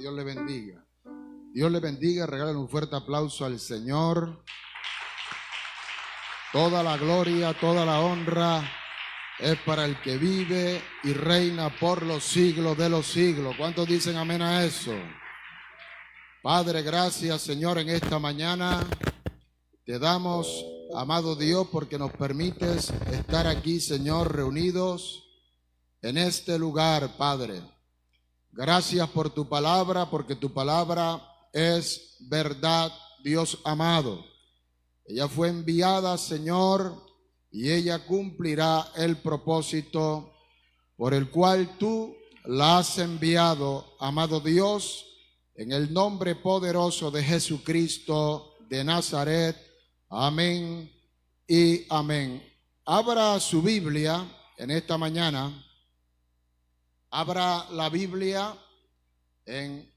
Dios le bendiga. Dios le bendiga, regalen un fuerte aplauso al Señor. Toda la gloria, toda la honra es para el que vive y reina por los siglos de los siglos. ¿Cuántos dicen amén a eso? Padre, gracias, Señor, en esta mañana. Te damos, amado Dios, porque nos permites estar aquí, Señor, reunidos en este lugar, Padre. Gracias por tu palabra, porque tu palabra es verdad, Dios amado. Ella fue enviada, Señor, y ella cumplirá el propósito por el cual tú la has enviado, amado Dios, en el nombre poderoso de Jesucristo de Nazaret. Amén y amén. Abra su Biblia en esta mañana. Abra la Biblia en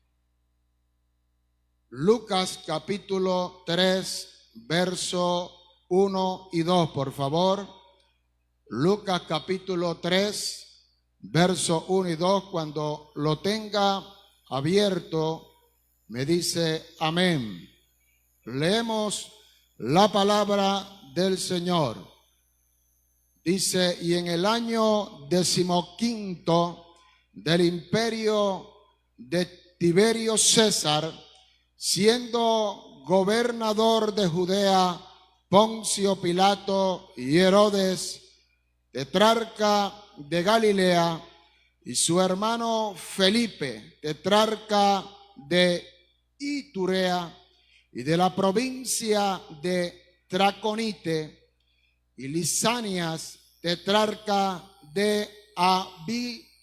Lucas capítulo 3, verso 1 y 2, por favor. Lucas capítulo 3, verso 1 y 2. Cuando lo tenga abierto, me dice amén. Leemos la palabra del Señor. Dice: y en el año 15 del imperio de Tiberio César, siendo gobernador de Judea Poncio Pilato y Herodes, tetrarca de Galilea, y su hermano Felipe, tetrarca de Iturea y de la provincia de Traconite, y Lisanias, tetrarca de Abilinia,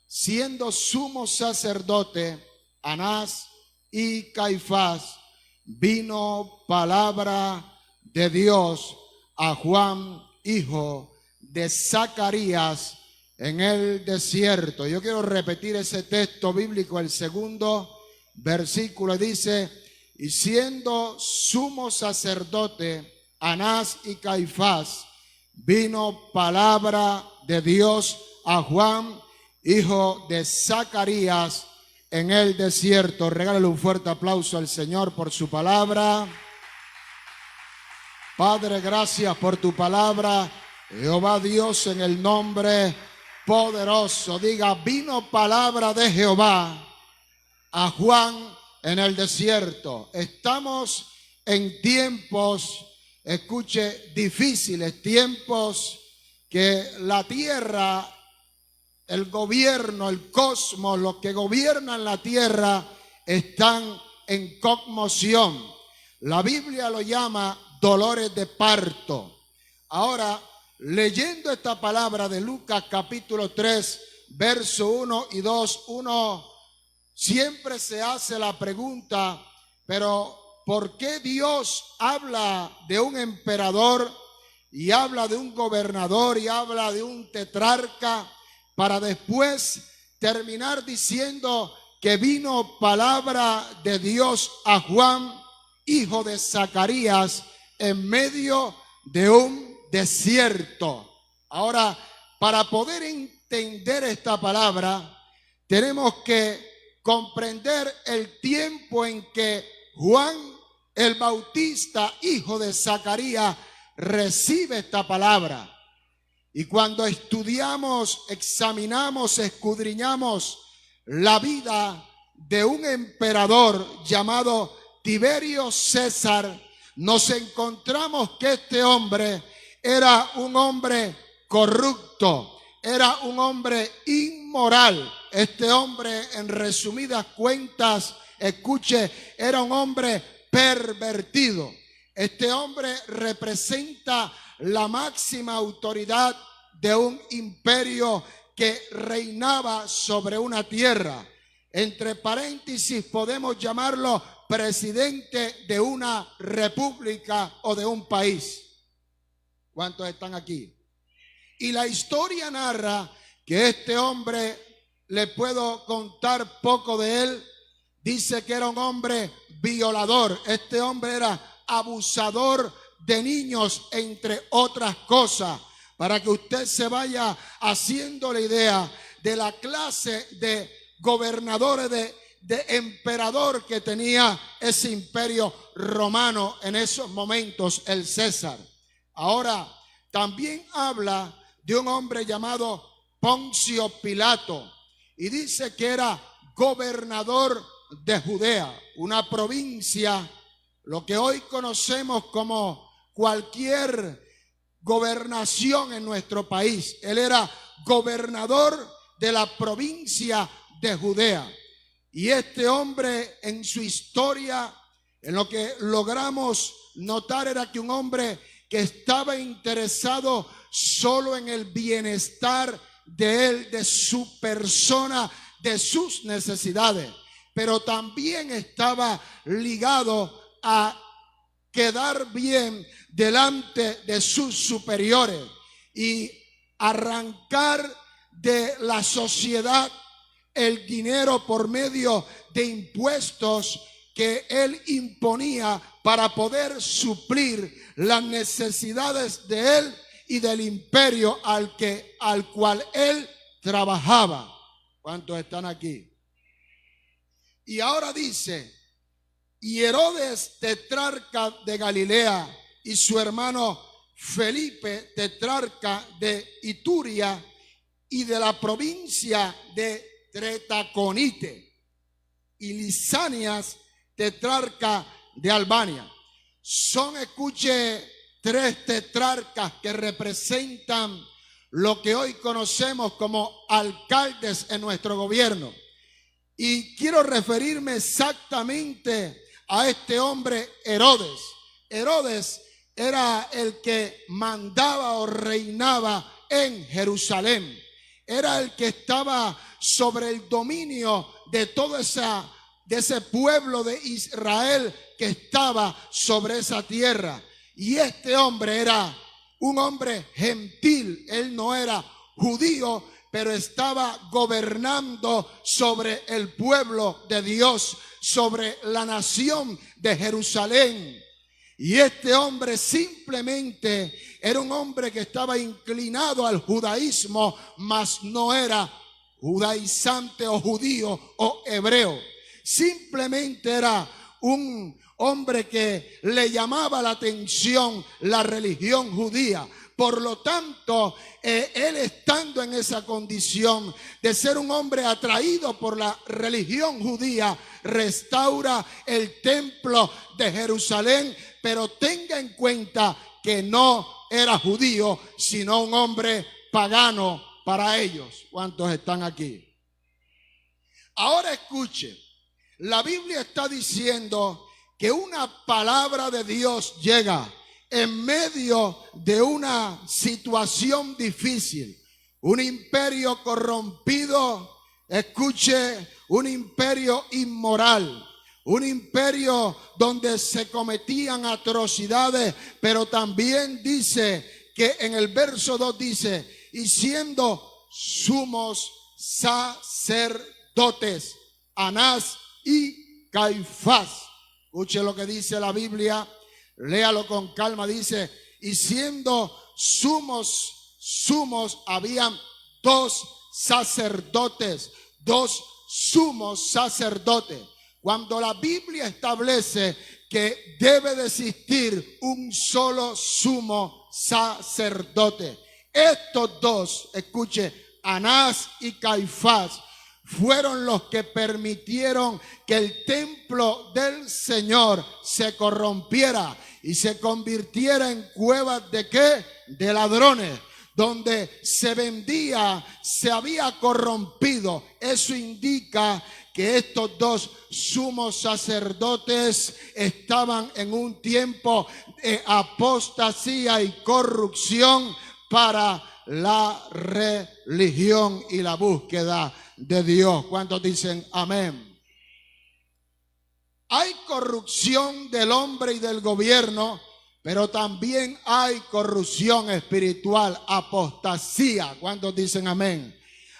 siendo sumo sacerdote Anás y Caifás, vino palabra de Dios a Juan, hijo de Zacarías, en el desierto. Yo quiero repetir ese texto bíblico, el segundo versículo dice: y siendo sumo sacerdote Anás y Caifás, vino palabra de Dios a Juan, hijo de Zacarías, en el desierto. Regálale un fuerte aplauso al Señor por su palabra. Padre, gracias por tu palabra. Jehová Dios, en el nombre poderoso, diga: vino palabra de Jehová a Juan en el desierto. Estamos en tiempos, escuche, difíciles, tiempos que la tierra, el gobierno, el cosmos, los que gobiernan la tierra están en conmoción. La Biblia lo llama dolores de parto. Ahora, leyendo esta palabra de Lucas capítulo 3, verso 1 y 2, uno siempre se hace la pregunta, pero ¿por qué Dios habla de un emperador y habla de un gobernador y habla de un tetrarca, para después terminar diciendo que vino palabra de Dios a Juan, hijo de Zacarías, en medio de un desierto? Ahora, para poder entender esta palabra, tenemos que comprender el tiempo en que Juan el Bautista, hijo de Zacarías, recibe esta palabra. Y cuando estudiamos, examinamos, escudriñamos la vida de un emperador llamado Tiberio César, nos encontramos que este hombre era un hombre corrupto, era un hombre inmoral. Este hombre, en resumidas cuentas, escuche, era un hombre pervertido. Este hombre representa la máxima autoridad de un imperio que reinaba sobre una tierra. Entre paréntesis podemos llamarlo presidente de una república o de un país. ¿Cuántos están aquí? Y la historia narra que este hombre, le puedo contar poco de él, dice que era un hombre violador. Este hombre era abusador de niños, entre otras cosas, para que usted se vaya haciendo la idea de la clase de gobernadores de emperador que tenía ese imperio romano en esos momentos, el César. Ahora, también habla de un hombre llamado Poncio Pilato y dice que era gobernador de Judea, una provincia, lo que hoy conocemos como cualquier gobernación en nuestro país. Él era gobernador de la provincia de Judea. Y este hombre, en su historia, en lo que logramos notar, era que un hombre que estaba interesado solo en el bienestar de él, de su persona, de sus necesidades, pero también estaba ligado a quedar bien delante de sus superiores y arrancar de la sociedad el dinero por medio de impuestos que él imponía para poder suplir las necesidades de él y del imperio al cual él trabajaba. ¿Cuántos están aquí? Y ahora dice, y Herodes, tetrarca de Galilea, y su hermano Felipe, tetrarca de Ituria y de la provincia de Tretaconite, y Lisanias, tetrarca de Albania. Son, escuche, tres tetrarcas que representan lo que hoy conocemos como alcaldes en nuestro gobierno. Y quiero referirme exactamente a este hombre Herodes. Herodes era el que mandaba o reinaba en Jerusalén. Era el que estaba sobre el dominio de todo ese pueblo de Israel que estaba sobre esa tierra. Y este hombre era un hombre gentil. Él no era judío, pero estaba gobernando sobre el pueblo de Dios, sobre la nación de Jerusalén. Y este hombre simplemente era un hombre que estaba inclinado al judaísmo, mas no era judaizante o judío o hebreo. Simplemente era un hombre que le llamaba la atención la religión judía. Por lo tanto, él estando en esa condición de ser un hombre atraído por la religión judía, restaura el templo de Jerusalén, pero tenga en cuenta que no era judío, sino un hombre pagano para ellos. ¿Cuántos están aquí? Ahora escuche, la Biblia está diciendo que una palabra de Dios llega en medio de una situación difícil, un imperio corrompido, escuche, un imperio inmoral, un imperio donde se cometían atrocidades, pero también dice que en el verso 2 dice, y siendo sumos sacerdotes, Anás y Caifás. Escuche lo que dice la Biblia. Léalo con calma, dice, y siendo sumos, habían dos sacerdotes, dos sumos sacerdotes. Cuando la Biblia establece que debe de existir un solo sumo sacerdote, estos dos, escuche, Anás y Caifás, fueron los que permitieron que el templo del Señor se corrompiera y se convirtiera en cuevas de ¿qué? De ladrones, donde se vendía, se había corrompido. Eso indica que estos dos sumos sacerdotes estaban en un tiempo de apostasía y corrupción para la religión y la búsqueda de Dios. ¿Cuántos dicen amén? Hay corrupción del hombre y del gobierno, pero también hay corrupción espiritual, apostasía. ¿Cuántos dicen amén?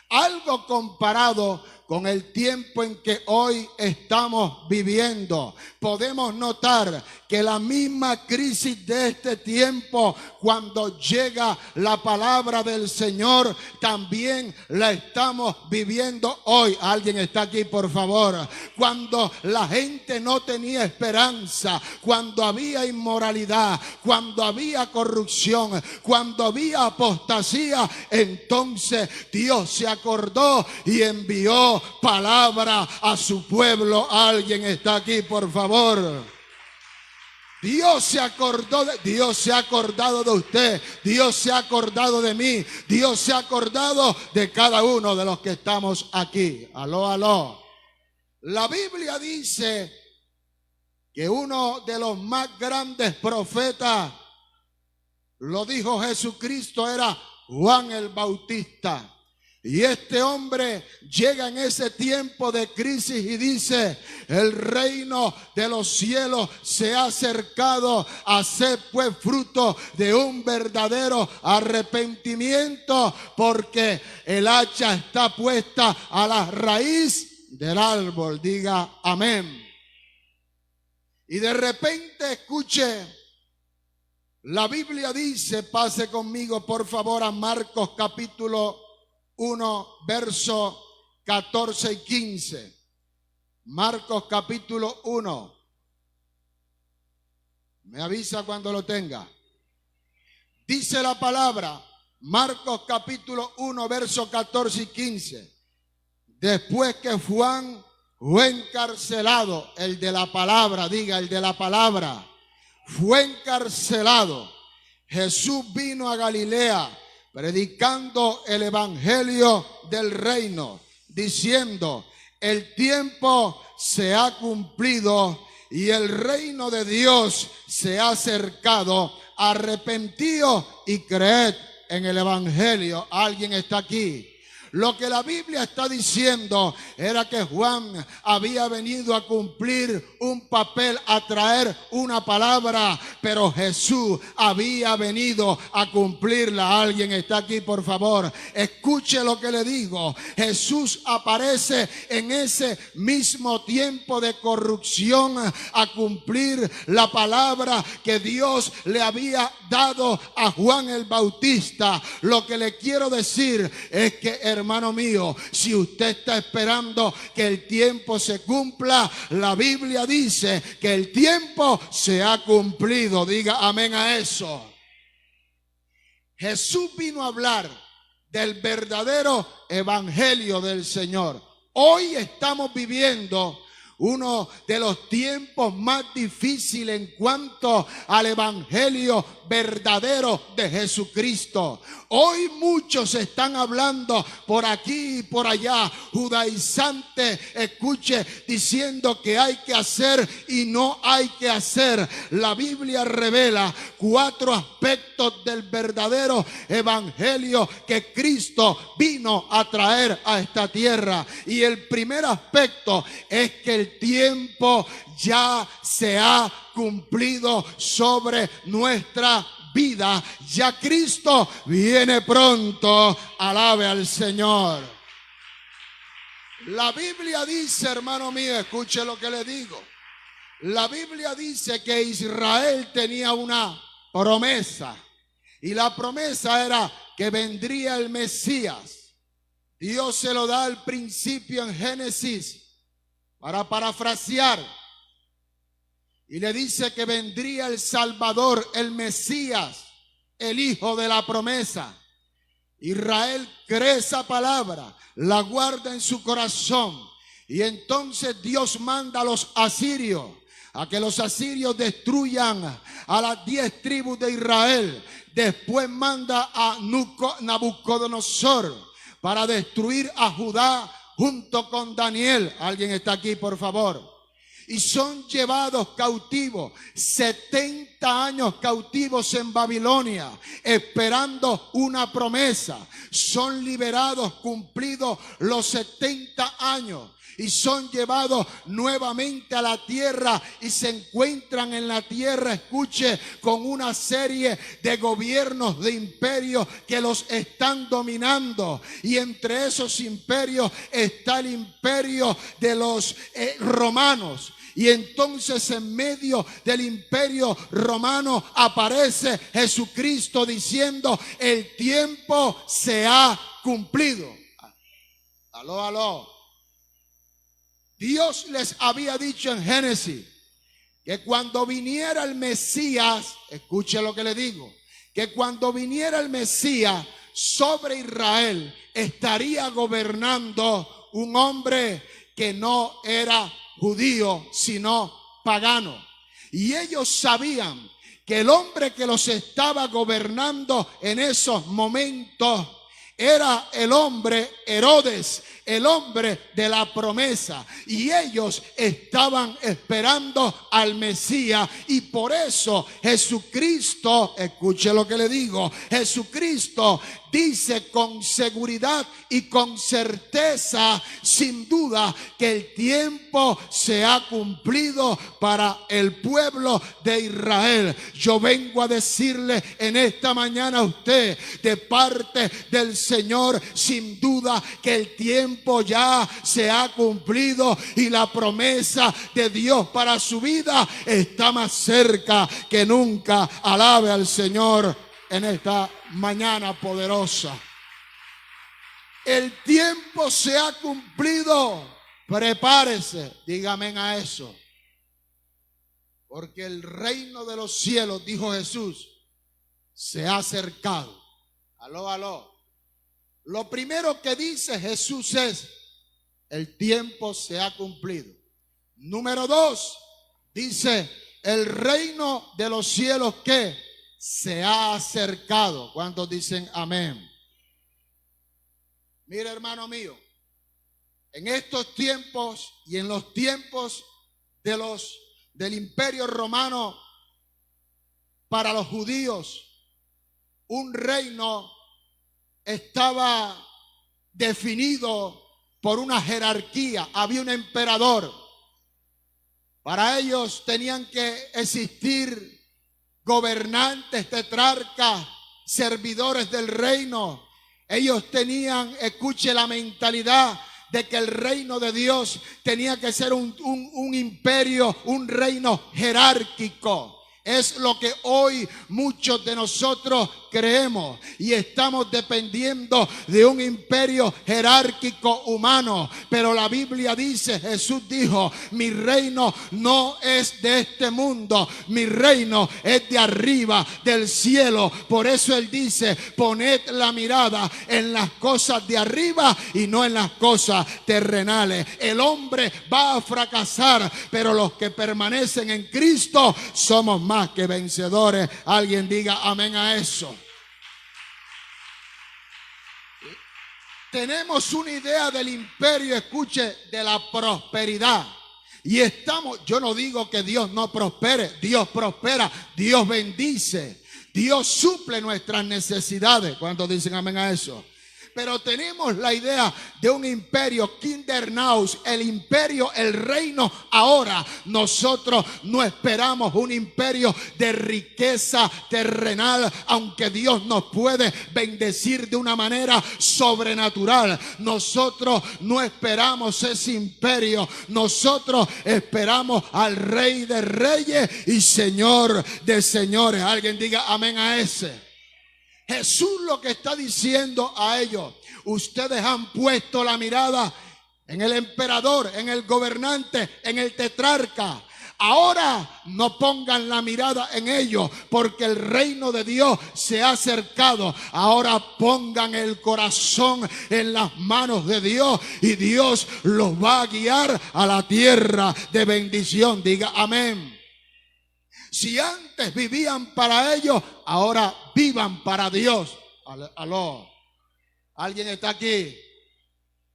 Algo comparado con el tiempo en que hoy estamos viviendo. Podemos notar que la misma crisis de este tiempo, cuando llega la palabra del Señor, también la estamos viviendo hoy. ¿Alguien está aquí, por favor? Cuando la gente no tenía esperanza, cuando había inmoralidad, cuando había corrupción, cuando había apostasía, entonces Dios se acordó y envió palabra a su pueblo. ¿Alguien está aquí, por favor? Dios se ha acordado de usted. Dios se ha acordado de mí. Dios se ha acordado de cada uno de los que estamos aquí. Aló, aló. La Biblia dice que uno de los más grandes profetas, lo dijo Jesucristo, era Juan el Bautista. Y este hombre llega en ese tiempo de crisis y dice: el reino de los cielos se ha acercado, haced pues fruto de un verdadero arrepentimiento, porque el hacha está puesta a la raíz del árbol. Diga amén. Y de repente, escuche, la Biblia dice, pase conmigo por favor a Marcos capítulo 1, verso 14 y 15. Marcos capítulo 1. Me avisa cuando lo tenga. Dice la palabra, Marcos capítulo 1, verso 14 y 15. Después que Juan fue encarcelado, el de la palabra, diga, el de la palabra, fue encarcelado, Jesús vino a Galilea predicando el evangelio del reino, diciendo: el tiempo se ha cumplido y el reino de Dios se ha acercado. Arrepentíos y creed en el evangelio. ¿Alguien está aquí? Lo que la Biblia está diciendo era que Juan había venido a cumplir un papel, a traer una palabra, pero Jesús había venido a cumplirla. ¿Alguien está aquí, por favor? Escuche lo que le digo. Jesús aparece en ese mismo tiempo de corrupción a cumplir la palabra que Dios le había dado a Juan el Bautista. Lo que le quiero decir es que, hermano mío, si usted está esperando que el tiempo se cumpla, la Biblia dice que el tiempo se ha cumplido. Diga amén a eso. Jesús vino a hablar del verdadero evangelio del Señor. Hoy estamos viviendo uno de los tiempos más difíciles en cuanto al evangelio verdadero de Jesucristo. Hoy muchos están hablando por aquí y por allá, judaizantes, escuche, diciendo que hay que hacer y no hay que hacer. La Biblia revela 4 aspectos del verdadero evangelio que Cristo vino a traer a esta tierra. Y el primer aspecto es que el tiempo ya se ha cumplido sobre nuestra vida. Ya Cristo viene pronto. Alabe al Señor. La Biblia dice, hermano mío, escuche lo que le digo. La Biblia dice que Israel tenía una promesa. Y la promesa era que vendría el Mesías. Dios se lo da al principio en Génesis, para parafrasear, y le dice que vendría el Salvador, el Mesías, el Hijo de la promesa. Israel cree esa palabra, la guarda en su corazón, y entonces Dios manda a los asirios a que los asirios destruyan a las 10 tribus de Israel. Después manda a Nabucodonosor para destruir a Judá junto con Daniel. ¿Alguien está aquí, por favor? Y son llevados cautivos, 70 años cautivos en Babilonia, esperando una promesa. Son liberados cumplidos los 70 años. y son llevados nuevamente a la tierra y se encuentran en la tierra, escuche, con una serie de gobiernos de imperios que los están dominando, y entre esos imperios está el imperio de los romanos. Y entonces en medio del imperio romano aparece Jesucristo diciendo: el tiempo se ha cumplido. Aló, aló. Dios les había dicho en Génesis que cuando viniera el Mesías, escuche lo que le digo, que cuando viniera el Mesías sobre Israel estaría gobernando un hombre que no era judío, sino pagano. Y ellos sabían que el hombre que los estaba gobernando en esos momentos era el hombre Herodes, el hombre de la promesa, y ellos estaban esperando al Mesías. Y por eso Jesucristo, escuche lo que le digo, Jesucristo dice con seguridad y con certeza, sin duda, que el tiempo se ha cumplido para el pueblo de Israel. Yo vengo a decirle en esta mañana a usted, de parte del Señor, sin duda que el tiempo ya se ha cumplido y la promesa de Dios para su vida está más cerca que nunca. Alabe al Señor en esta mañana poderosa. El tiempo se ha cumplido. Prepárese, dígame a eso. Porque el reino de los cielos, dijo Jesús, se ha acercado. Aló, aló. Lo primero que dice Jesús es: el tiempo se ha cumplido. Número 2, dice: el reino de los cielos, ¿qué? Se ha acercado. ¿Cuántos dicen amén? Mira, hermano mío, en estos tiempos y en los tiempos del imperio romano, para los judíos, un reino estaba definido por una jerarquía. Había un emperador. Para ellos tenían que existir gobernantes, tetrarcas, servidores del reino. Ellos tenían, escuche, la mentalidad de que el reino de Dios tenía que ser un imperio, un reino jerárquico. Es lo que hoy muchos de nosotros creemos, y estamos dependiendo de un imperio jerárquico humano. Pero la Biblia dice, Jesús dijo: mi reino no es de este mundo, mi reino es de arriba, del cielo. Por eso Él dice: poned la mirada en las cosas de arriba y no en las cosas terrenales. El hombre va a fracasar, pero los que permanecen en Cristo somos más que vencedores. Alguien diga amén a eso. Tenemos una idea del imperio, escuche, de la prosperidad. Y yo no digo que Dios no prospere, Dios prospera, Dios bendice, Dios suple nuestras necesidades. ¿Cuántos dicen amén a eso? Pero tenemos la idea de un imperio, Kindernaus, el imperio, el reino ahora. Nosotros no esperamos un imperio de riqueza terrenal, aunque Dios nos puede bendecir de una manera sobrenatural. Nosotros no esperamos ese imperio. Nosotros esperamos al Rey de Reyes y Señor de Señores. Alguien diga amén a ese. Jesús lo que está diciendo a ellos: ustedes han puesto la mirada en el emperador, en el gobernante, en el tetrarca. Ahora no pongan la mirada en ellos, porque el reino de Dios se ha acercado. Ahora pongan el corazón en las manos de Dios, y Dios los va a guiar a la tierra de bendición. Diga amén. Si antes vivían para ellos, ahora vivan para Dios. Aló. ¿Alguien está aquí?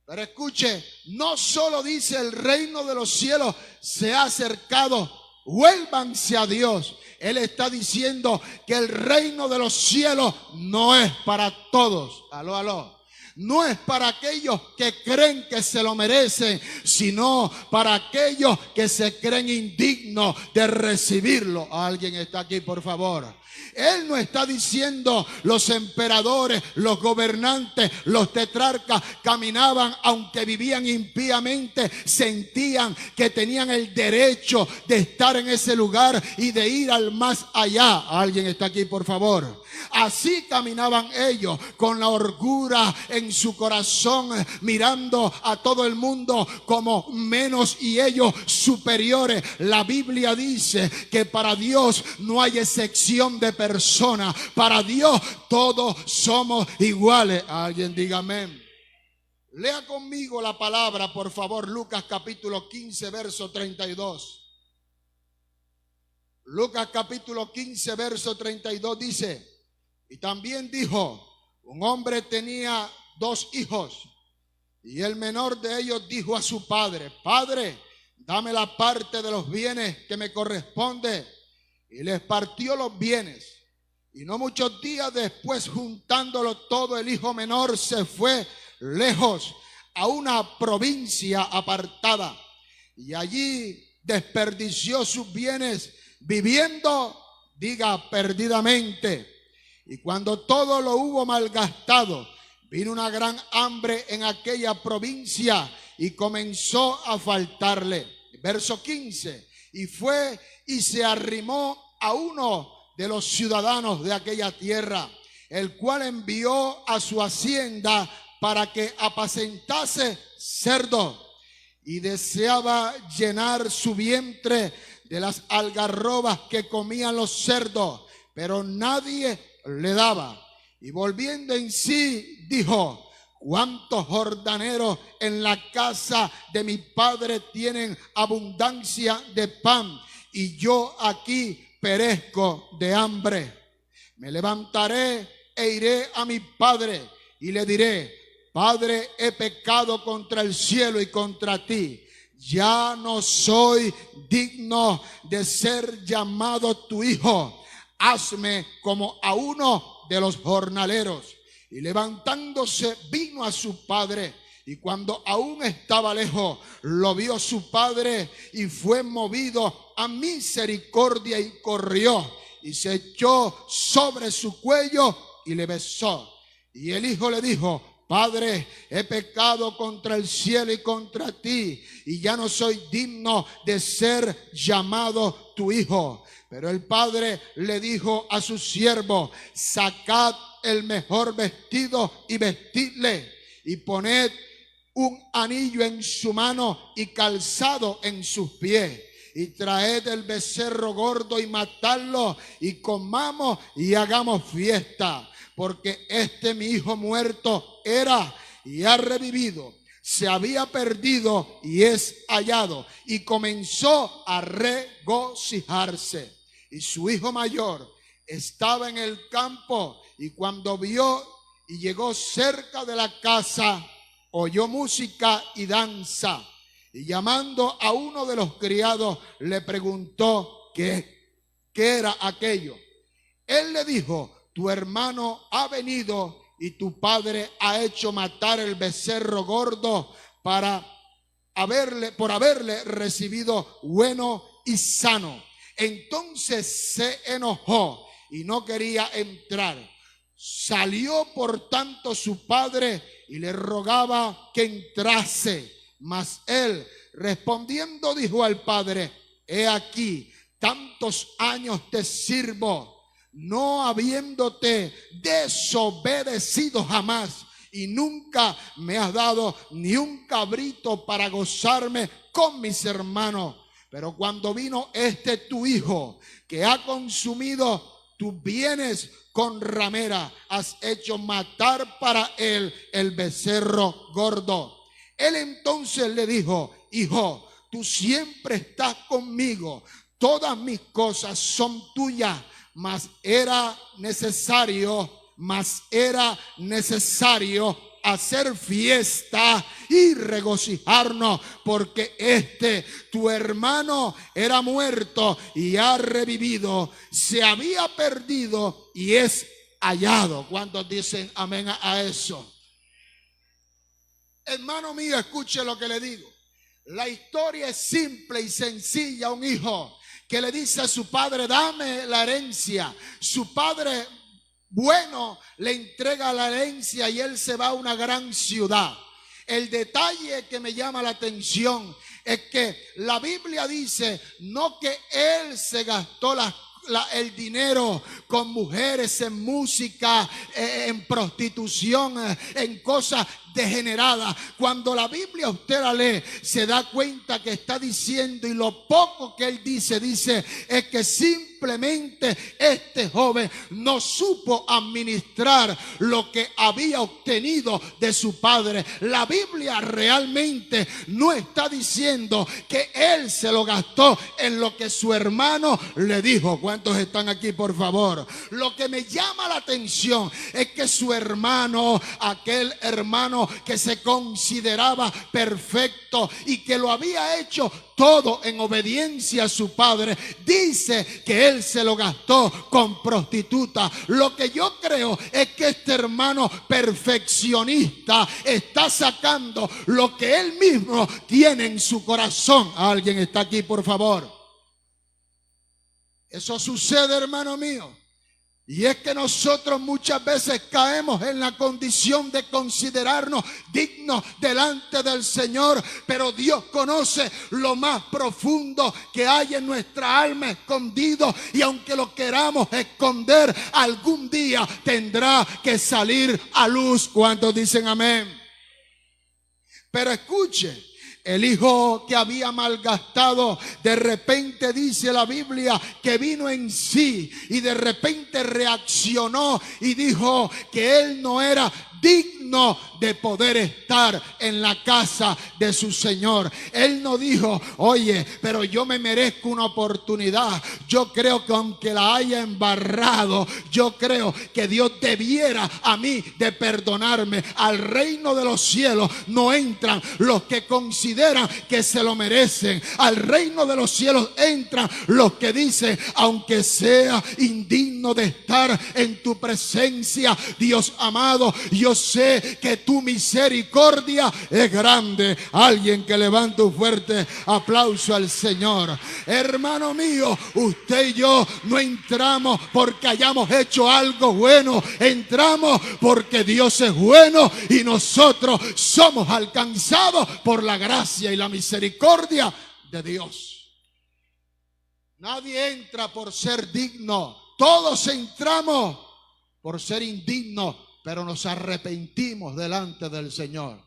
Pero escuche, no solo dice el reino de los cielos se ha acercado, vuélvanse a Dios. Él está diciendo que el reino de los cielos no es para todos. Aló, aló. no es para aquellos que creen que se lo merecen, sino para aquellos que se creen indignos de recibirlo. ¿Alguien está aquí, por favor? Él no está diciendo los emperadores, los gobernantes, los tetrarcas caminaban, aunque vivían impíamente, sentían que tenían el derecho de estar en ese lugar y de ir al más allá. ¿Alguien está aquí, por favor? Así caminaban ellos, con la holgura en su corazón, mirando a todo el mundo como menos y ellos superiores. La Biblia dice que para Dios no hay excepción de persona. Para Dios todos somos iguales. Alguien diga amén. Lea conmigo la palabra, por favor, Lucas capítulo 15, verso 32. Lucas capítulo 15, verso 32 dice: y también dijo, un hombre tenía 2 hijos, y el menor de ellos dijo a su padre: Padre, dame la parte de los bienes que me corresponde. Y les partió los bienes. Y no muchos días después, juntándolo todo, el hijo menor se fue lejos a una provincia apartada, y allí desperdició sus bienes viviendo, diga, perdidamente. Y cuando todo lo hubo malgastado, vino una gran hambre en aquella provincia y comenzó a faltarle. Verso 15. Y fue y se arrimó a uno de los ciudadanos de aquella tierra, el cual envió a su hacienda para que apacentase cerdos, y deseaba llenar su vientre de las algarrobas que comían los cerdos, pero nadie le daba. Y volviendo en sí, dijo: cuántos jornaleros en la casa de mi padre tienen abundancia de pan, y yo aquí perezco de hambre. Me levantaré e iré a mi padre y le diré: Padre, he pecado contra el cielo y contra ti. Ya no soy digno de ser llamado tu hijo. Hazme como a uno de los jornaleros. Y levantándose vino a su padre. Y cuando aún estaba lejos, lo vio su padre y fue movido a misericordia y corrió y se echó sobre su cuello y le besó. Y el hijo le dijo: Padre, he pecado contra el cielo y contra ti, y ya no soy digno de ser llamado tu hijo. Pero el padre le dijo a su siervo: sacad el mejor vestido y vestidle, y poned un anillo en su mano y calzado en sus pies, y traed el becerro gordo y matadlo, y comamos y hagamos fiesta. Porque mi hijo muerto era y ha revivido, se había perdido y es hallado. Y comenzó a regocijarse. Y su hijo mayor estaba en el campo, y cuando vio y llegó cerca de la casa, oyó música y danza. Y llamando a uno de los criados, le preguntó qué era aquello. Él le dijo: tu hermano ha venido y tu padre ha hecho matar el becerro gordo por haberle recibido bueno y sano. Entonces se enojó y no quería entrar. Salió por tanto su padre y le rogaba que entrase. Mas él respondiendo dijo al padre: he aquí, tantos años te sirvo, no habiéndote desobedecido jamás, y nunca me has dado ni un cabrito para gozarme con mis hermanos. Pero cuando vino tu hijo, que ha consumido tus bienes con ramera, has hecho matar para él el becerro gordo. Él entonces le dijo: hijo, tú siempre estás conmigo, todas mis cosas son tuyas. Mas era necesario hacer fiesta y regocijarnos, porque tu hermano era muerto y ha revivido, se había perdido y es hallado. ¿Cuántos dicen amén a eso? Hermano mío, escuche lo que le digo. La historia es simple y sencilla. Un hijo que le dice a su padre, dame la herencia. Su padre bueno le entrega la herencia y él se va a una gran ciudad. El detalle que me llama la atención es que la Biblia dice no que él se gastó el dinero con mujeres, en música, en prostitución, en cosas degeneradas. Cuando la Biblia usted la lee, se da cuenta que está diciendo, y lo poco que él dice es que simplemente este joven no supo administrar lo que había obtenido de su padre. La Biblia realmente no está diciendo que él se lo gastó en lo que su hermano le dijo. ¿Cuántos están aquí, por favor? Lo que me llama la atención es que su hermano, aquel hermano que se consideraba perfecto y que lo había hecho todo en obediencia a su padre, dice que él se lo gastó con prostituta. Lo que yo creo es que este hermano perfeccionista está sacando lo que él mismo tiene en su corazón. ¿Alguien está aquí, por favor? Eso sucede, hermano mío. Y es que nosotros muchas veces caemos en la condición de considerarnos dignos delante del Señor, pero Dios conoce lo más profundo que hay en nuestra alma escondido, y aunque lo queramos esconder, algún día tendrá que salir a luz. ¿Cuántos dicen amén? Pero escuche, el hijo que había malgastado, de repente dice la Biblia que vino en sí y de repente reaccionó y dijo que él no era digno de poder estar en la casa de su Señor. Él no dijo, oye, pero yo me merezco una oportunidad. Yo creo que aunque la haya embarrado, yo creo que Dios debiera a mí de perdonarme. Al reino de los cielos no entran los que consideran que se lo merecen. Al reino de los cielos entran los que dicen, aunque sea indigno de estar en tu presencia, Dios amado, yo sé que tu misericordia es grande. Alguien que levante un fuerte aplauso al Señor. Hermano mío, usted y yo no entramos porque hayamos hecho algo bueno. Entramos porque Dios es bueno y nosotros somos alcanzados por la gracia y la misericordia de Dios. Nadie entra por ser digno. Todos entramos por ser indignos, pero nos arrepentimos delante del Señor.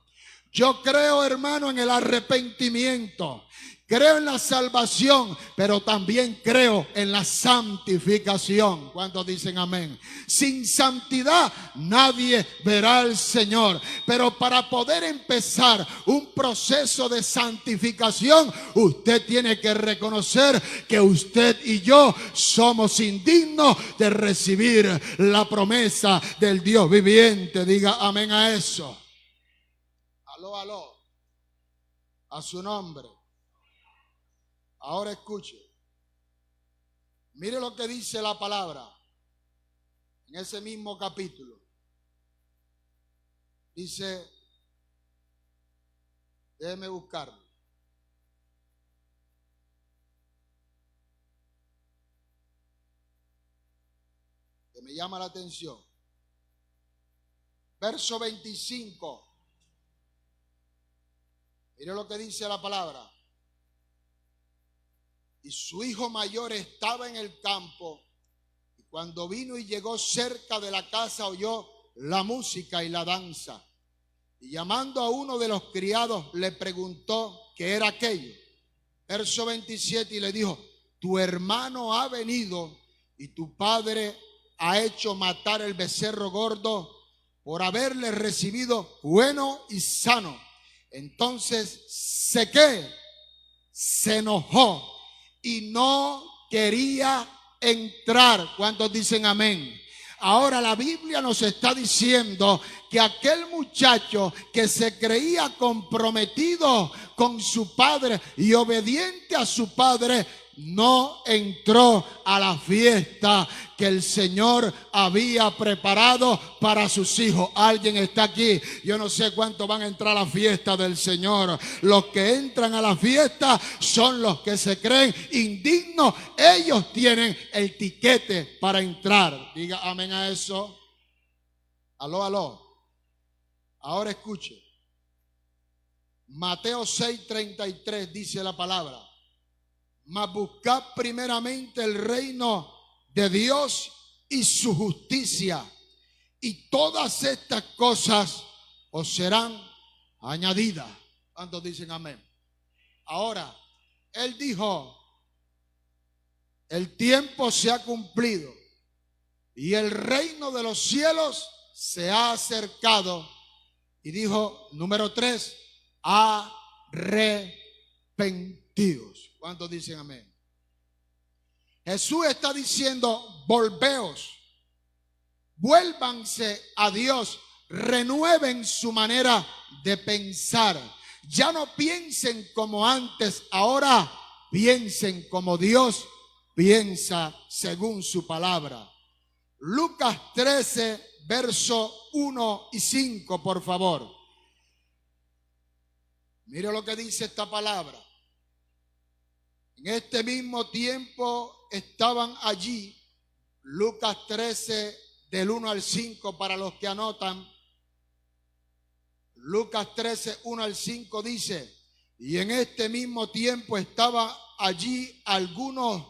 Yo creo, hermano, en el arrepentimiento. Creo en la salvación, pero también creo en la santificación. ¿Cuántos dicen amén? Sin santidad nadie verá al Señor. Pero para poder empezar un proceso de santificación, usted tiene que reconocer que usted y yo somos indignos de recibir la promesa del Dios viviente. Diga amén a eso. Aló, aló. A su nombre. Ahora escuche. Mire lo que dice la palabra en ese mismo capítulo. Dice, déjeme buscarlo. Que me llama la atención. Verso 25. Mire lo que dice la palabra. Y su hijo mayor estaba en el campo, y cuando vino y llegó cerca de la casa oyó la música y la danza. Y llamando a uno de los criados le preguntó qué era aquello. Verso 27, y le dijo, tu hermano ha venido y tu padre ha hecho matar el becerro gordo por haberle recibido bueno y sano. Entonces se enojó y no quería entrar. ¿Cuántos dicen amén? Ahora la Biblia nos está diciendo que aquel muchacho que se creía comprometido con su padre y obediente a su padre, no entró a la fiesta que el Señor había preparado para sus hijos. Alguien está aquí. Yo no sé cuántos van a entrar a la fiesta del Señor. Los que entran a la fiesta son los que se creen indignos. Ellos tienen el tiquete para entrar. Diga amén a eso. Aló, aló. Ahora escuche. Mateo 6:33 dice la palabra: mas buscad primeramente el reino de Dios y su justicia, y todas estas cosas os serán añadidas. ¿Cuántos dicen amén? Ahora, él dijo: el tiempo se ha cumplido y el reino de los cielos se ha acercado. Y dijo, número 3, arrepentidos. ¿Cuántos dicen amén? Jesús está diciendo: volveos, vuélvanse a Dios, renueven su manera de pensar. Ya no piensen como antes, ahora piensen como Dios piensa según su palabra. Lucas 13, verso 1 y 5, por favor. Mire lo que dice esta palabra. En este mismo tiempo estaban allí, Lucas 13, del 1 al 5, para los que anotan. Lucas 13, 1 al 5 dice: y en este mismo tiempo estaba allí algunos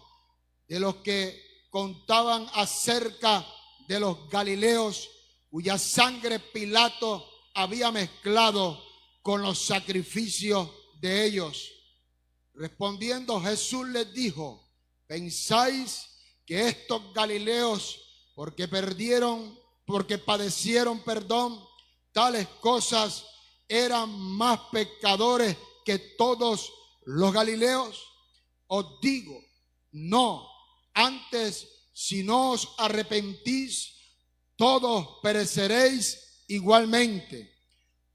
de los que contaban acerca de los galileos, cuya sangre Pilato había mezclado con los sacrificios de ellos. Respondiendo Jesús les dijo: ¿pensáis que estos galileos, porque padecieron tales cosas, eran más pecadores que todos los galileos? Os digo, no. Antes, si no os arrepentís, todos pereceréis igualmente.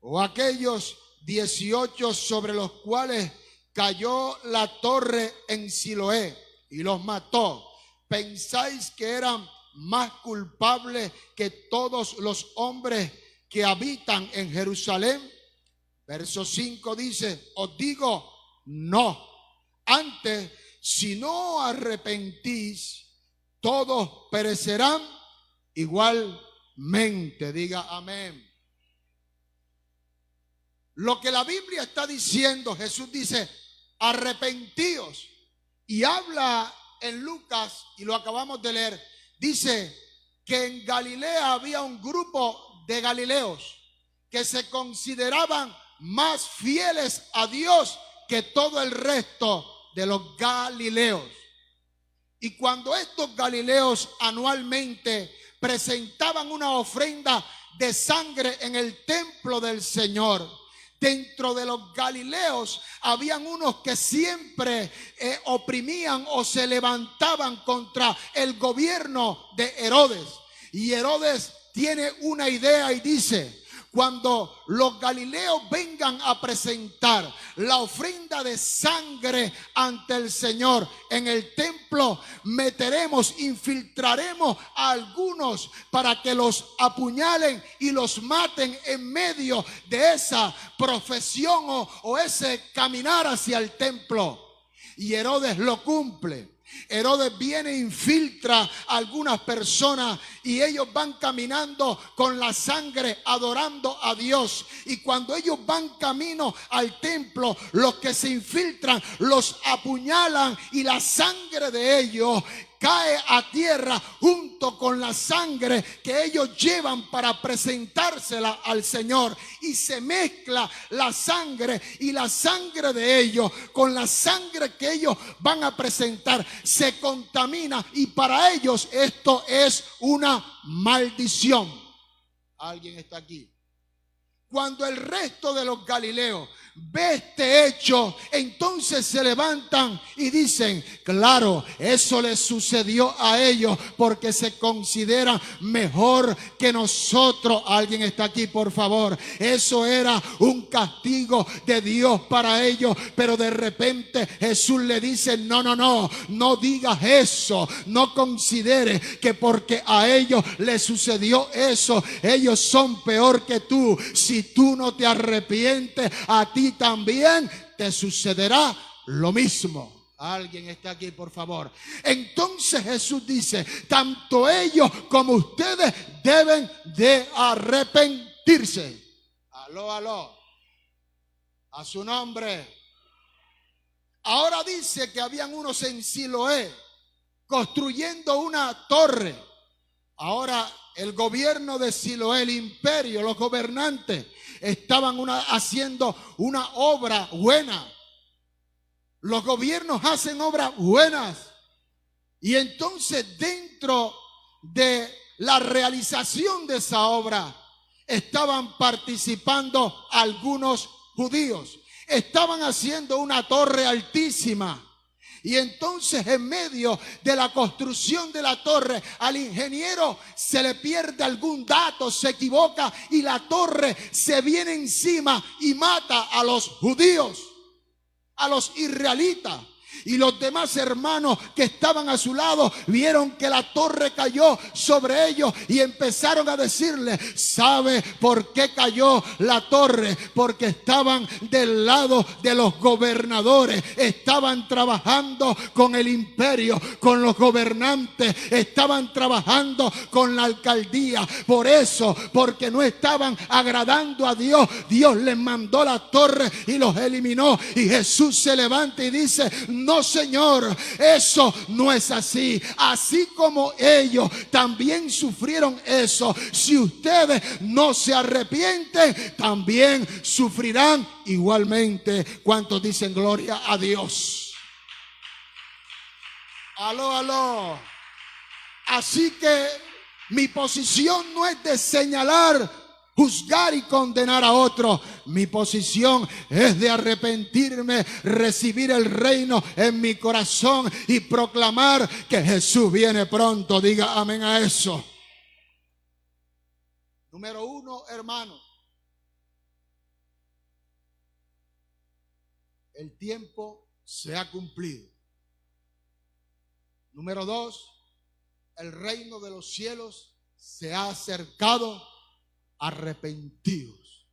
O aquellos 18 sobre los cuales cayó la torre en Siloé y los mató, ¿pensáis que eran más culpables que todos los hombres que habitan en Jerusalén? Verso 5 dice: os digo, no. Antes, si no arrepentís, todos perecerán igualmente. Diga amén. Lo que la Biblia está diciendo, Jesús dice: arrepentíos. Y habla en Lucas, y lo acabamos de leer, dice que en Galilea había un grupo de galileos que se consideraban más fieles a Dios que todo el resto de los galileos. Y cuando estos galileos anualmente presentaban una ofrenda de sangre en el templo del Señor, dentro de los galileos habían unos que siempre oprimían o se levantaban contra el gobierno de Herodes. Y Herodes tiene una idea y dice: cuando los galileos vengan a presentar la ofrenda de sangre ante el Señor en el templo, infiltraremos a algunos para que los apuñalen y los maten en medio de esa profesión o ese caminar hacia el templo. Y Herodes lo cumple. Herodes viene e infiltra a algunas personas y ellos van caminando con la sangre adorando a Dios. Y cuando ellos van camino al templo, los que se infiltran los apuñalan y la sangre de ellos cae a tierra junto con la sangre que ellos llevan para presentársela al Señor, y se mezcla la sangre y la sangre de ellos con la sangre que ellos van a presentar, se contamina, y para ellos esto es una maldición. ¿Alguien está aquí? Cuando el resto de los galileos ve este hecho, entonces se levantan y dicen, claro, eso les sucedió a ellos porque se consideran mejor que nosotros. Alguien está aquí, por favor. Eso era un castigo de Dios para ellos, pero de repente Jesús le dice, no digas eso, no consideres que porque a ellos les sucedió eso, ellos son peor que tú. Si tú no te arrepientes, a ti también te sucederá lo mismo. Alguien está aquí, por favor. Entonces Jesús dice, tanto ellos como ustedes deben de arrepentirse. Aló, a su nombre. Ahora dice que habían unos en Siloé construyendo una torre. Ahora el gobierno de Siloé, el imperio, los gobernantes estaban haciendo una obra buena. Los gobiernos hacen obras buenas. Y entonces dentro de la realización de esa obra estaban participando algunos judíos. Estaban haciendo una torre altísima. Y entonces en medio de la construcción de la torre, al ingeniero se le pierde algún dato, se equivoca y la torre se viene encima y mata a los judíos, a los israelitas. Y los demás hermanos que estaban a su lado vieron que la torre cayó sobre ellos y empezaron a decirle, ¿sabe por qué cayó la torre? Porque estaban del lado de los gobernadores, estaban trabajando con el imperio, con los gobernantes, estaban trabajando con la alcaldía. Por eso, porque no estaban agradando a Dios, Dios les mandó la torre y los eliminó. Y Jesús se levanta y dice, no, Señor, eso no es así. Así como ellos también sufrieron eso, si ustedes no se arrepienten, también sufrirán igualmente. ¿Cuántos dicen gloria a Dios? Aló. Así que mi posición no es de señalar, juzgar y condenar a otros. Mi posición es de arrepentirme, recibir el reino en mi corazón y proclamar que Jesús viene pronto. Diga amén a eso. Número 1, hermano. El tiempo se ha cumplido. Número 2, el reino de los cielos se ha acercado. Arrepentidos.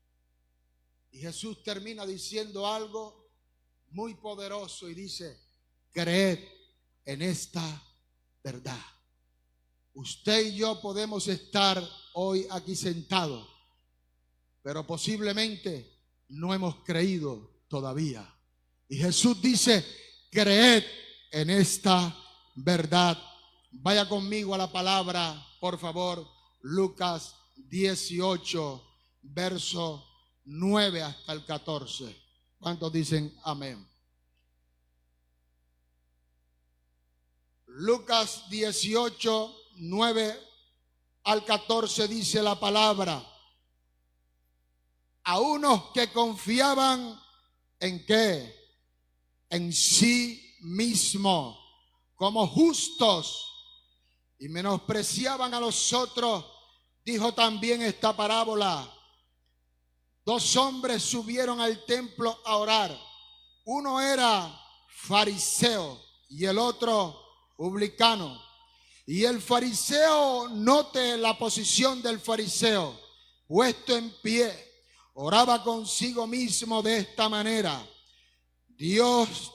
Y Jesús termina diciendo algo muy poderoso y dice, creed en esta verdad. Usted y yo podemos estar hoy aquí sentados, pero posiblemente no hemos creído todavía. Y Jesús dice, creed en esta verdad. Vaya conmigo a la palabra, por favor, Lucas 18, verso 9 hasta el 14. ¿Cuántos dicen amén? Lucas 18, 9 al 14 dice la palabra. A unos que confiaban en ¿qué? En sí mismo, como justos, y menospreciaban a los otros, dijo también esta parábola. 2 hombres subieron al templo a orar. Uno era fariseo y el otro publicano. Y el fariseo, note la posición del fariseo, puesto en pie, oraba consigo mismo de esta manera: Dios,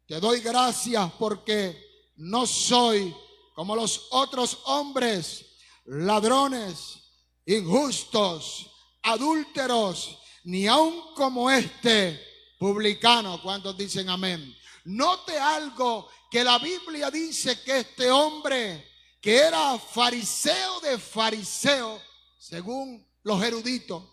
te doy gracias porque no soy como los otros hombres, ladrones, injustos, adúlteros, ni aun como este publicano. ¿Cuántos dicen amén? Note algo que la Biblia dice, que este hombre, que era fariseo de fariseo, según los eruditos,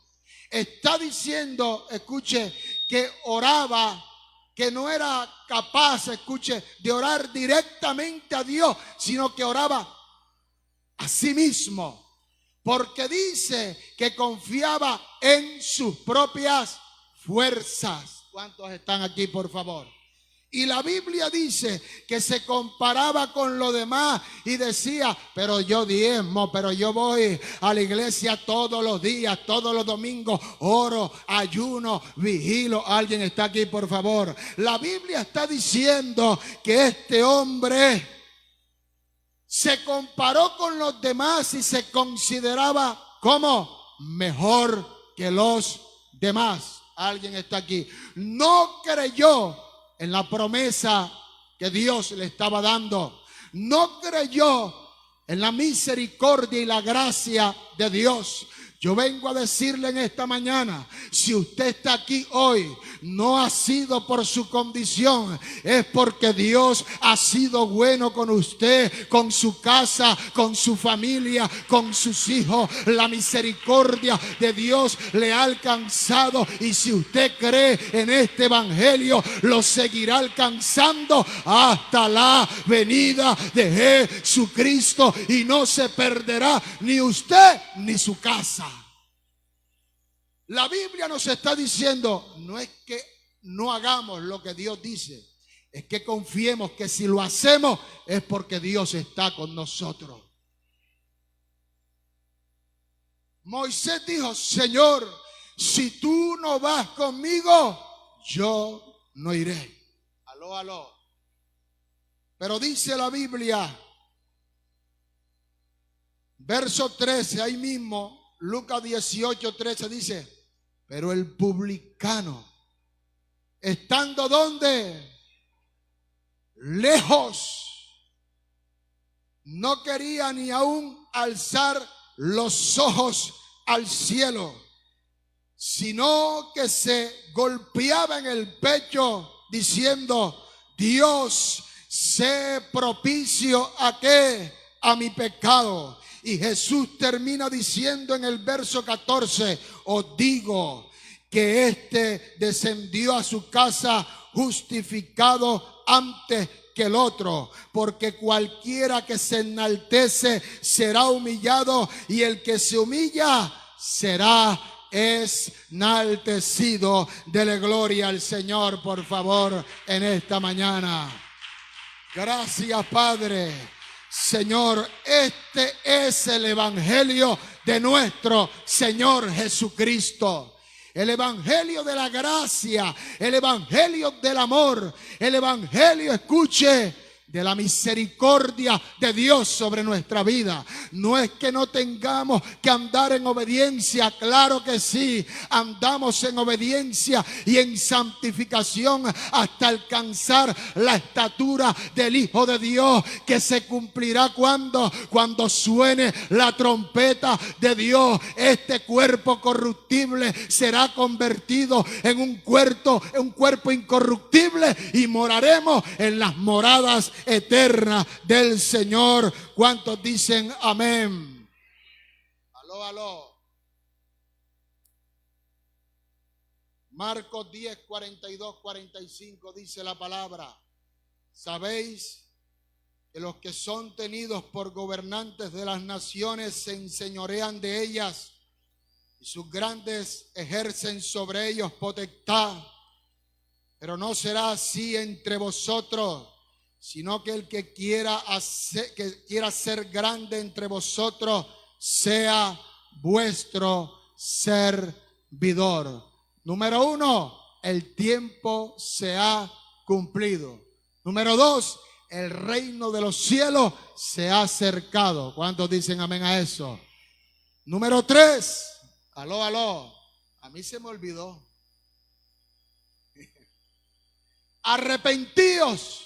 está diciendo, escuche, que oraba, que no era capaz, escuche, de orar directamente a Dios, sino que oraba a sí mismo, porque dice que confiaba en sus propias fuerzas. ¿Cuántos están aquí, por favor? Y la Biblia dice que se comparaba con lo demás y decía, pero yo diezmo, pero yo voy a la iglesia todos los días, todos los domingos, oro, ayuno, vigilo. ¿Alguien está aquí, por favor? La Biblia está diciendo que este hombre se comparó con los demás y se consideraba como mejor que los demás. ¿Alguien está aquí? No creyó en la promesa que Dios le estaba dando. No creyó en la misericordia y la gracia de Dios. Yo vengo a decirle en esta mañana, si usted está aquí hoy, no ha sido por su condición, es porque Dios ha sido bueno con usted, con su casa, con su familia, con sus hijos. La misericordia de Dios le ha alcanzado, y si usted cree en este evangelio, lo seguirá alcanzando hasta la venida de Jesucristo, y no se perderá ni usted ni su casa. La Biblia nos está diciendo, no es que no hagamos lo que Dios dice, es que confiemos que si lo hacemos es porque Dios está con nosotros. Moisés dijo, Señor, si tú no vas conmigo, yo no iré. Aló, aló. Pero dice la Biblia, verso 13, ahí mismo, Lucas 18:13 dice, pero el publicano, estando ¿dónde? Lejos, no quería ni aún alzar los ojos al cielo, sino que se golpeaba en el pecho diciendo, Dios, sé propicio ¿a qué? A mi pecado. Y Jesús termina diciendo en el verso 14, os digo que éste descendió a su casa justificado antes que el otro, porque cualquiera que se enaltece será humillado, y el que se humilla será enaltecido. Dele gloria al Señor, por favor, en esta mañana. Gracias, Padre. Señor, este es el evangelio de nuestro Señor Jesucristo. El evangelio de la gracia, el evangelio del amor, el evangelio, escuche, de la misericordia de Dios sobre nuestra vida. No es que no tengamos que andar en obediencia, claro que sí, andamos en obediencia y en santificación hasta alcanzar la estatura del Hijo de Dios, que se cumplirá cuando suene la trompeta de Dios. Este cuerpo corruptible será convertido en un cuerpo incorruptible, y moraremos en las moradas eterna del Señor. ¿Cuántos dicen amén? Aló, aló. Marcos 10, 42, 45 dice la palabra, sabéis que los que son tenidos por gobernantes de las naciones se enseñorean de ellas, y sus grandes ejercen sobre ellos potestad, pero no será así entre vosotros, sino que el que quiera ser grande entre vosotros sea vuestro servidor. Número 1, el tiempo se ha cumplido. Número 2, el reino de los cielos se ha acercado. ¿Cuántos dicen amén a eso? Número 3, aló, aló, a mí se me olvidó. Arrepentíos.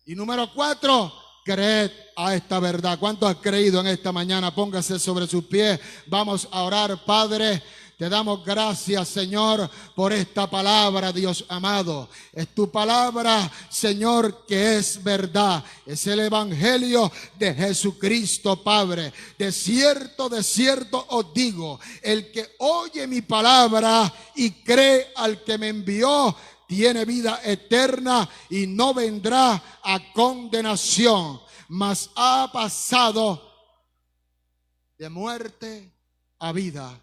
Y número 4, creed a esta verdad. ¿Cuántos han creído en esta mañana? Póngase sobre sus pies. Vamos a orar. Padre, te damos gracias, Señor, por esta palabra, Dios amado. Es tu palabra, Señor, que es verdad. Es el evangelio de Jesucristo, Padre. De cierto os digo, el que oye mi palabra y cree al que me envió, tiene vida eterna y no vendrá a condenación, mas ha pasado de muerte a vida.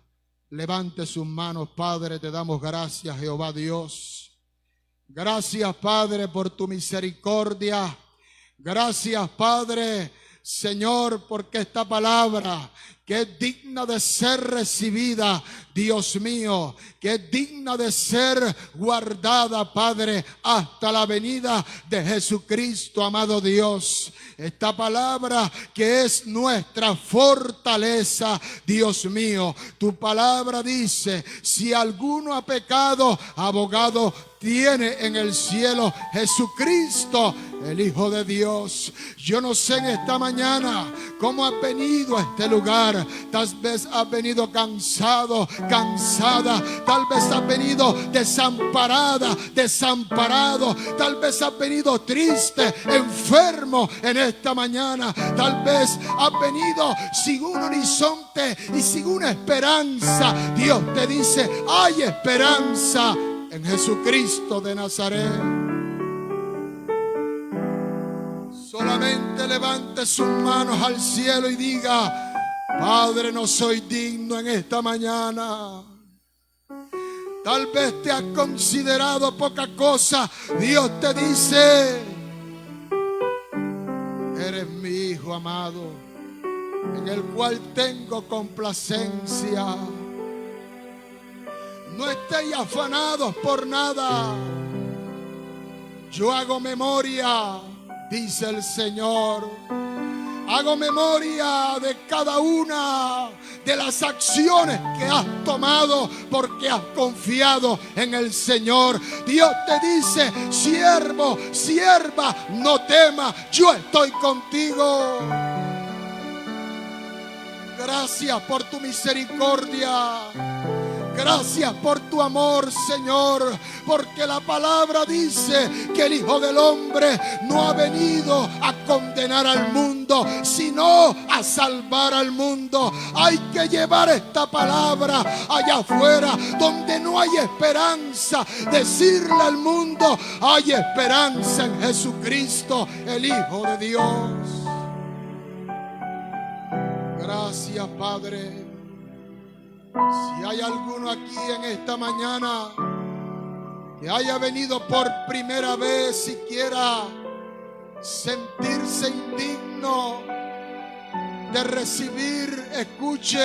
Levante sus manos, Padre, te damos gracias, Jehová Dios. Gracias, Padre, por tu misericordia. Gracias, Padre, Señor, porque esta palabra que es digna de ser recibida, Dios mío, que es digna de ser guardada, Padre, hasta la venida de Jesucristo, amado Dios. Esta palabra que es nuestra fortaleza, Dios mío. Tu palabra dice, si alguno ha pecado, abogado tiene en el cielo Jesucristo, el Hijo de Dios. Yo no sé en esta mañana cómo has venido a este lugar. Tal vez has venido cansado, cansada. Tal vez has venido desamparada, desamparado. Tal vez has venido triste, enfermo en esta mañana. Tal vez has venido sin un horizonte y sin una esperanza. Dios te dice, hay esperanza en Jesucristo de Nazaret. Solamente levante sus manos al cielo y diga, Padre, no soy digno en esta mañana. Tal vez te has considerado poca cosa. Dios te dice, eres mi Hijo amado, en el cual tengo complacencia. No estéis afanados por nada. Yo hago memoria, dice el Señor. Hago memoria de cada una de las acciones que has tomado porque has confiado en el Señor. Dios te dice, siervo, sierva, no temas, yo estoy contigo. Gracias por tu misericordia. Gracias por tu amor, Señor, porque la palabra dice que el Hijo del Hombre no ha venido a condenar al mundo, sino a salvar al mundo. Hay que llevar esta palabra allá afuera, donde no hay esperanza. Decirle al mundo, hay esperanza en Jesucristo, el Hijo de Dios. Gracias, Padre. Si hay alguno aquí en esta mañana que haya venido por primera vez, siquiera sentirse indigno de recibir, escuche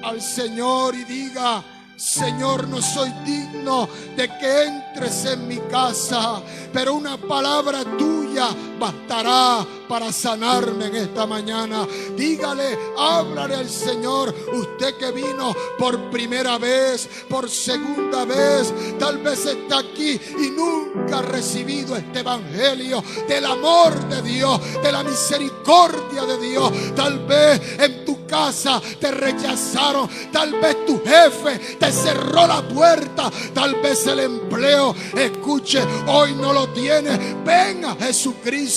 al Señor y diga, Señor, no soy digno de que entres en mi casa, pero una palabra tuya bastará para sanarme en esta mañana. Dígale, háblale al Señor. Usted que vino por primera vez, por segunda vez, tal vez está aquí y nunca ha recibido este evangelio del amor de Dios, de la misericordia de Dios. Tal vez en tu casa te rechazaron, tal vez tu jefe te cerró la puerta, tal vez el empleo, escuche, hoy no lo tienes. Ven a Jesucristo.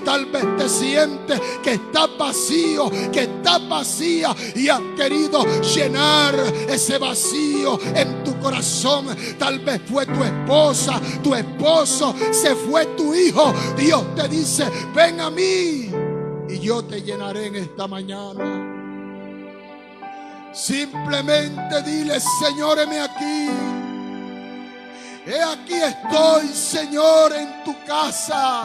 Tal vez te sientes que estás vacío, que estás vacía y has querido llenar ese vacío en tu corazón. Tal vez fue tu esposa, tu esposo, se fue tu hijo. Dios te dice, ven a mí y yo te llenaré en esta mañana. Simplemente dile, Señor, heme aquí. He aquí estoy, Señor, en tu casa.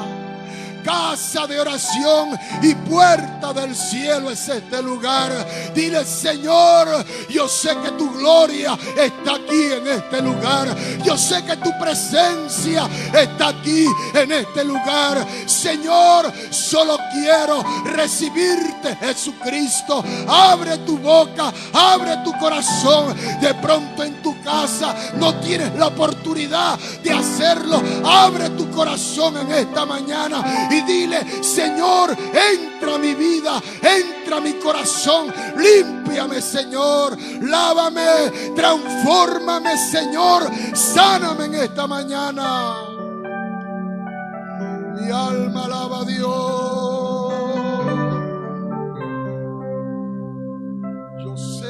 Casa de oración y puerta del cielo es este lugar. Dile, Señor, yo sé que tu gloria está aquí en este lugar. Yo sé que tu presencia está aquí en este lugar. Señor, solo quiero recibirte, Jesucristo. Abre tu boca, abre tu corazón. De pronto en tu casa no tienes la oportunidad de hacerlo. Abre tu corazón en esta mañana y dile, Señor, entra a mi vida, entra a mi corazón, límpiame, Señor, lávame, transfórmame, Señor, sáname en esta mañana. Mi alma alaba a Dios. Yo sé.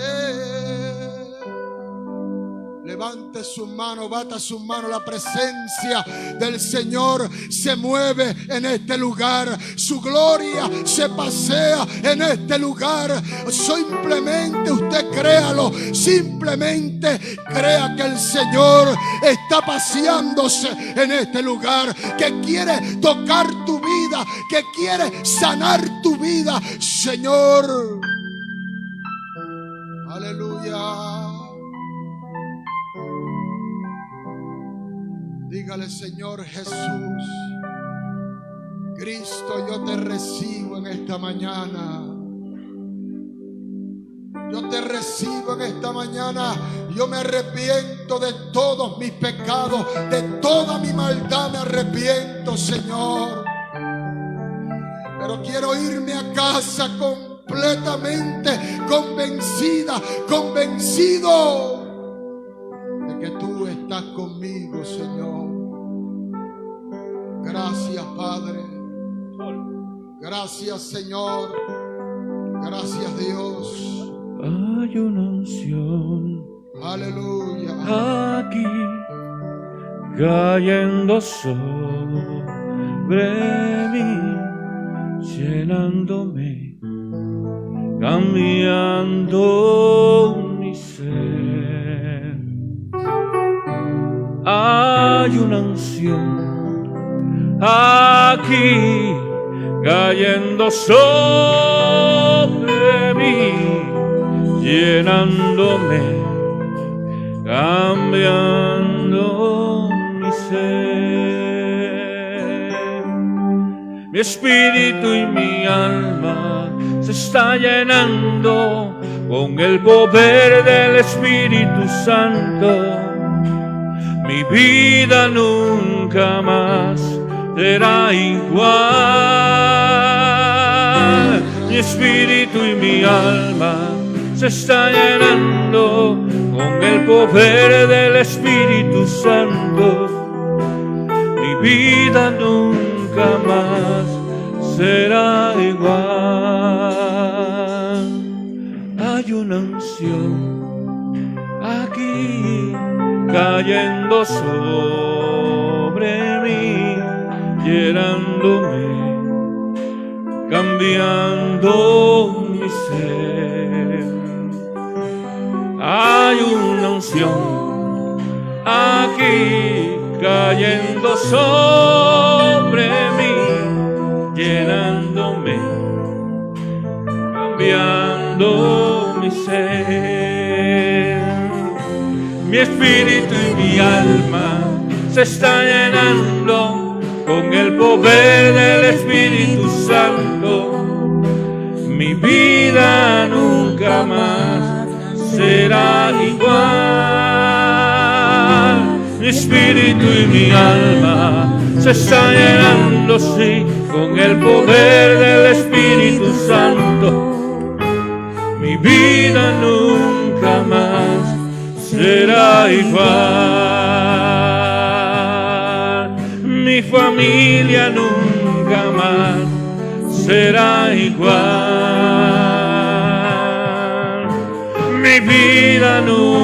Levante sus manos, bata sus manos. La presencia del Señor se mueve en este lugar. Su gloria se pasea en este lugar. Simplemente usted créalo. Simplemente crea que el Señor está paseándose en este lugar, que quiere tocar tu vida, que quiere sanar tu vida, Señor. Aleluya. Dígale: Señor Jesús, Cristo, yo te recibo en esta mañana. Yo te recibo en esta mañana. Yo me arrepiento de todos mis pecados, de toda mi maldad me arrepiento, Señor. Pero quiero irme a casa completamente convencido de que tú estás conmigo, Señor. Gracias, Padre. Gracias, Señor. Gracias, Dios. Hay una unción, aleluya, aquí cayendo sobre mí, llenándome, cambiando mi ser. Hay una unción aquí cayendo sobre mí, llenándome, cambiando mi ser. Mi espíritu y mi alma se está llenando con el poder del Espíritu Santo. Mi vida nunca más será igual. Mi espíritu y mi alma se está llenando con el poder del Espíritu Santo. Mi vida nunca más será igual. Hay una unción aquí cayendo sobre mí, llenándome, cambiando mi ser. Hay una unción aquí cayendo sobre mí, llenándome, cambiando mi ser. Mi espíritu y mi alma se está llenando con el poder del Espíritu Santo. Mi vida nunca más será igual. Mi espíritu y mi alma se está llenando, sí, con el poder del Espíritu Santo. Mi vida nunca más será igual. Mi familia nunca más será igual. Mi vida nunca